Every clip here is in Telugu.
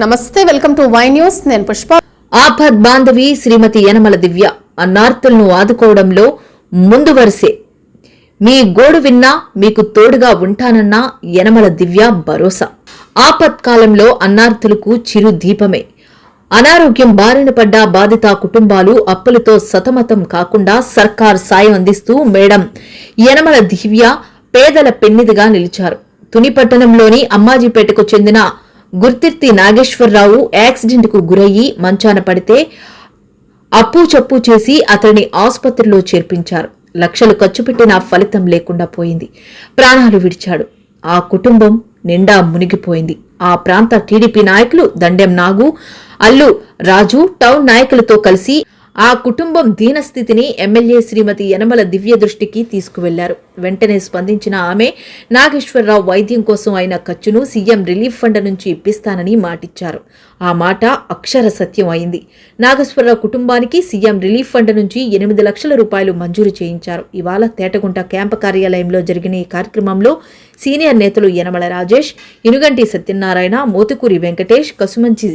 నమస్తే, వెల్కమ్ టు వై న్యూస్. నేను పుష్ప. ఆపద్ బాంధవి శ్రీమతి యనమల దివ్య అన్నార్తులను ఆదుకోవడంలో ముందు వరుసే. మీ గోడు విన్నా మీకు తోడుగా ఉంటానన్న యనమల దివ్య భరోసా. ఆపత్కాలంలో అన్నార్తులకు చిరు దీపమే. అనారోగ్యం బారిన పడ్డ బాధిత కుటుంబాలు అప్పులతో సతమతం కాకుండా సర్కార్ సాయం అందిస్తూ మేడం యనమల దివ్య పేదల పెన్నిదిగా నిలిచారు. తుని పట్టణంలోని అమ్మాజీపేటకు చెందిన గుర్తిర్తి నాగేశ్వరరావు యాక్సిడెంట్ కు గురయ్యి మంచాన పడితే అప్పు చప్పు చేసి అతడిని ఆసుపత్రిలో చేర్పించారు. లక్షలు ఖర్చు పెట్టినా ఫలితం లేకుండా పోయింది. ప్రాణాలు విడిచాడు. ఆ కుటుంబం నిండా మునిగిపోయింది. ఆ ప్రాంత టీడీపీ నాయకులు దండెం నాగు, అల్లు రాజు టౌన్ నాయకులతో కలిసి ఆ కుటుంబం దీనస్థితిని ఎమ్మెల్యే శ్రీమతి యనమల దివ్య దృష్టికి తీసుకువెళ్లారు. వెంటనే స్పందించిన ఆమె నాగేశ్వరరావు వైద్యం కోసం అయిన ఖర్చును సీఎం రిలీఫ్ ఫండ్ నుంచి ఇప్పిస్తానని మాటిచ్చారు. ఆ మాట అక్షర సత్యం అయింది. నాగేశ్వరరావు కుటుంబానికి సీఎం రిలీఫ్ ఫండ్ నుంచి 8 లక్షల రూపాయలు మంజూరు చేయించారు. ఇవాళ తేటగుంట క్యాంపు కార్యాలయంలో జరిగిన ఈ కార్యక్రమంలో సీనియర్ నేతలు యనమల రాజేష్, ఇనుగంటి సత్యనారాయణ, మోతుకూరి వెంకటేష్, కసుమంచి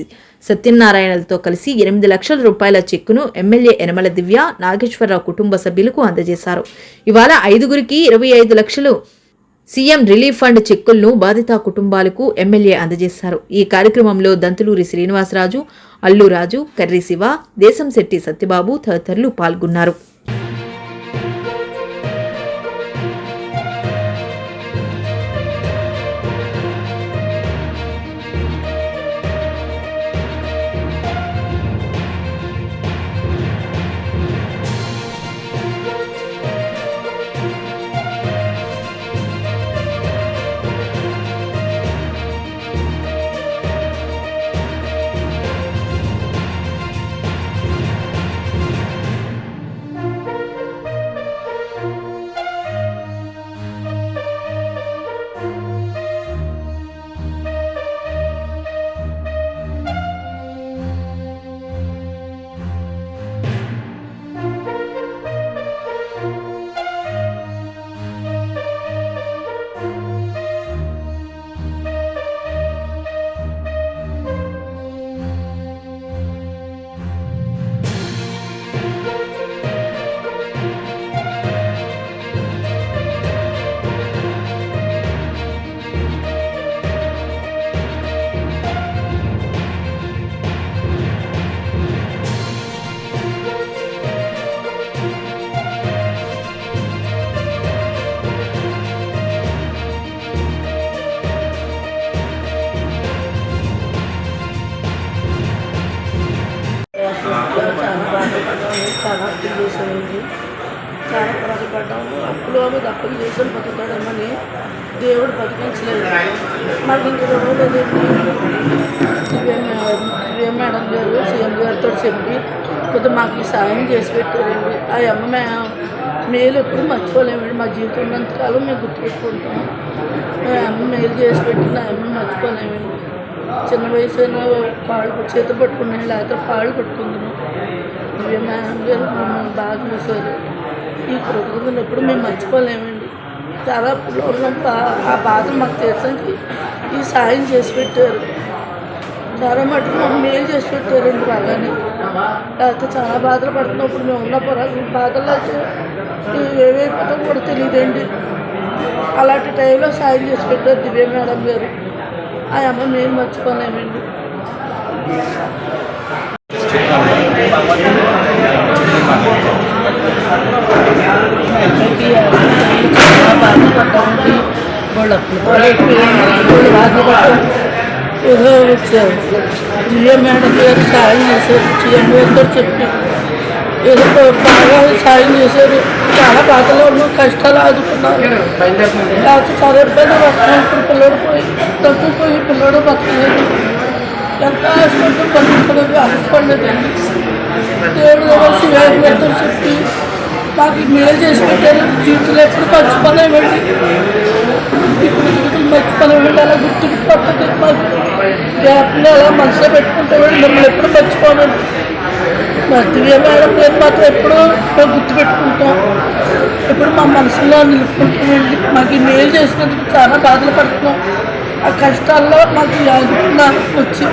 సత్యనారాయణలతో కలిసి 8 లక్షల రూపాయల చెక్కును ఎమ్మెల్యే యనమల దివ్య నాగేశ్వరరావు కుటుంబ సభ్యులకు అందజేశారు. ఇవాళ 5గురికి 25 లక్షలు సీఎం రిలీఫ్ ఫండ్ చెక్కులను బాధిత కుటుంబాలకు ఎమ్మెల్యే అందజేశారు. ఈ కార్యక్రమంలో దంతులూరి శ్రీనివాసరాజు, అల్లు రాజు, కర్రి శివ, దేశంశెట్టి సత్యబాబు తదితరులు పాల్గొన్నారు. చాలా అప్పులు చేసామండి. చాలా బాధపడ్డాము. అప్పులు చేసాను బతుకుతాడమ్మని దేవుడు బతికించలేదు. మాకు ఇంక రోజులేదండి. మేడం గారు సీఎం గారితో చెప్పి కొద్దిగా మాకు ఈ సాయం చేసి పెట్టారండి. ఆ అమ్మ మేలు ఎప్పుడు మర్చిపోలేమండి. మా జీవితం ఉన్నంతకాలం మేము గుర్తుపెట్టుకుంటాము. అమ్మ మేలు చేసి పెట్టిన అమ్మ మర్చిపోలేమండి. చిన్న వయసు అయినా కాళ్ళు చేతి పట్టుకున్నాను, లేకపోతే కాళ్ళు పట్టుకుంటున్నాం. మేడం గారు మమ్మల్ని బాగా చూశారు. ఈ కృతజ్ఞతలు ఎప్పుడు మేము మర్చిపోలేమండి. చాలా ఉన్నప్పుడు ఆ బాధలు మాకు తీర్చడానికి ఈ సాయం చేసి పెట్టారు. చాలా మటుకు మాకు మేలు చేసి పెట్టారండి బాగానే. లేకపోతే చాలా బాధలు పడుతున్నప్పుడు మేము ఉన్న బాధల్లో ఏమైపోతాం కూడా తెలియదండి. అలాంటి టైంలో సాయం చేసి పెట్టారు దివ్య మేడం గారు. ఆ అమ్మ మేము మర్చిపోలేమండి. చాలా బాధపడ్డామండి. వాళ్ళు ఏదో వచ్చారు. జియో మేడం గారు సాయం చేశారు. సీఎం గారితో చెప్పి ఏదో బాగా సాయం చేశారు. చాలా బాధలో ఉన్నాం, కష్టాలు ఆదుకున్నారు. లేకపోతే చాలా ఇబ్బంది పడుతున్నాం. ఇప్పుడు పిల్లడు పోయి తగ్గిపోయి పిల్లడు బతకలేదు. ఎంత హాస్పిటల్ బతుకుతుంది, హాస్పిటలేదండి. దేవుడు సీఎం గారితో చెప్పి మాకు మేలు చేసి పెట్టారు. జీవితంలో ఎప్పుడు మర్చిపోలేమండి. ఇప్పుడు జీవితం మర్చిపోలేమండి. అలా గుర్తుకు పడుతుంది. మాకు గ్యాప్లో అలా మనసులో పెట్టుకుంటామండి. మిమ్మల్ని ఎప్పుడు మర్చిపోమండి. మా దివ్య మేడం పేరు మాత్రం ఎప్పుడూ మేము గుర్తుపెట్టుకుంటాం. ఇప్పుడు మా మనసులో నిలుపుకుంటామండి. మాకు ఈ మేలు చేసినందుకు చాలా బాధలు పడుతున్నాం. ఆ కష్టాల్లో మాకు వచ్చి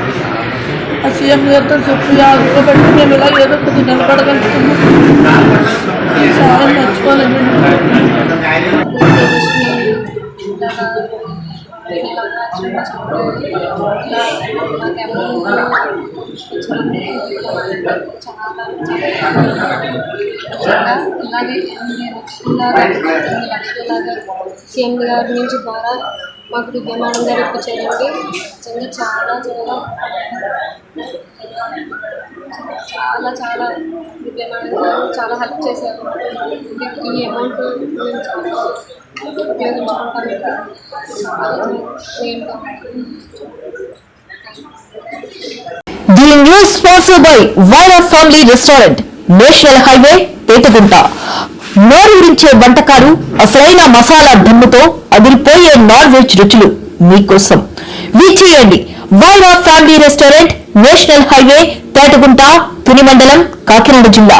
సీఎం గారితో చెప్పి ఆదుకోబట్టి మేము ఇలా ఏదో కొద్ది నిలబడగలుగుతున్నాం. ఈ సాయం మర్చిపోలేమండి. ఇలాగే 8 లక్షలాగా సీఎం గారి నుంచి ద్వారా మాకు దివ్యమానం గారు ఇప్పించారండి. నిజంగా చాలా చాలా చాలా చాలా దివ్యమానం గారు చాలా హెల్ప్ చేశారు. ఈ అమౌంట్ మేము చాలా ఉపయోగించుకుంటామండి. చాలా నేను the news sponsored by Vaira family restaurant, national highway, Petagunta. నోరూరించే వంటకాలు, అసలైన మసాలా దమ్ముతో అదిరిపోయే నాన్ వెజ్ రుచులు మీకోసం. విచ్చేయండి Vaira family restaurant, national highway, Petagunta, Tuni మండలం, కాకినాడ జిల్లా.